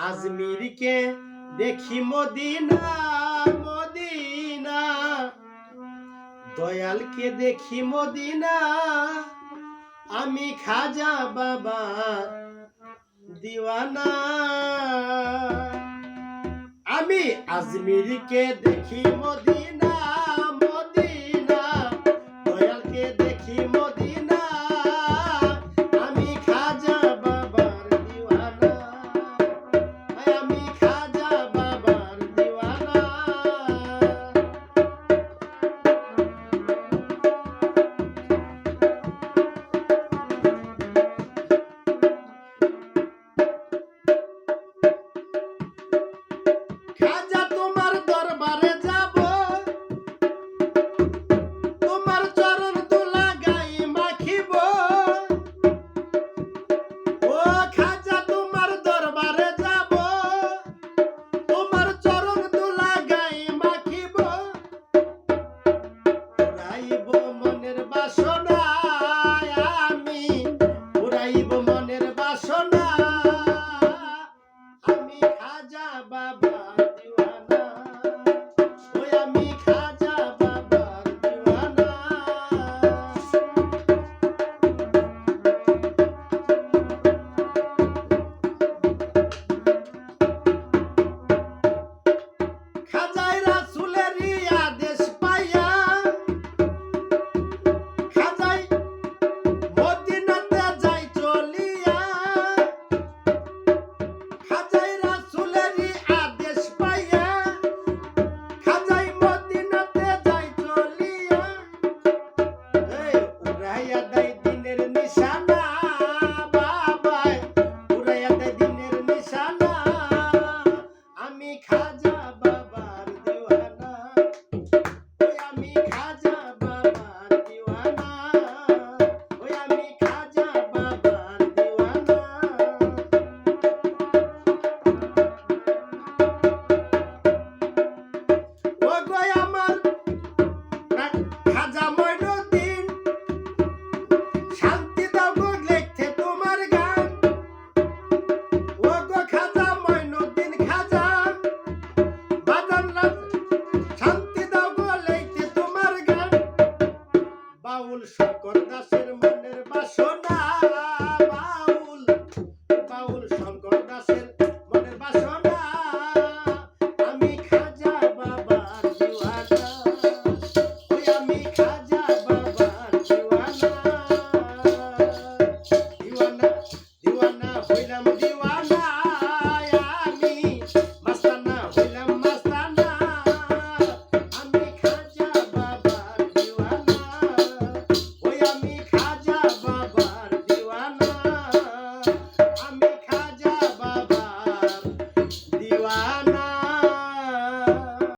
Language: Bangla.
আজমিরকে দেখি মদিনা মদিনা, দয়ালকে দেখি মদিনা, আমি খাজা বাবা দিওয়ানা। আমি আজমিরকে দেখি মদিনা মদিনা, দয়ালকে দেখি মদিনা, আমি খাজা বাবার দিওয়ানা, আমি খাজা বাবার দিওয়ানা। খাজা তোমার দরবারে যাব, তোমার চরণ দুলা গাই মাখিব। ও খাজা তোমার দরবারে যাব, তোমার চরণ দুলা গাই মাখিব। পুরাইব মনের বাসনা, আমি পুরাইব মনের বাসনা, আমি খাজা বাবা দিওয়ানা, ওই আমি খাজা বাবার দিওয়ানা। খাজাই রাসূলেরই আদেশ পাইয়া, খাজাই মদিনাতে যাই চলিয়া। খাজাই রাসূলেরই আদেশ পাইয়া, খাজাই মদিনাতে যাই চলিয়া। এই উড়াইয়া দেয় দিনের নিশানা, বাবাই উড়াইয়া দেয় দিনের নিশানা।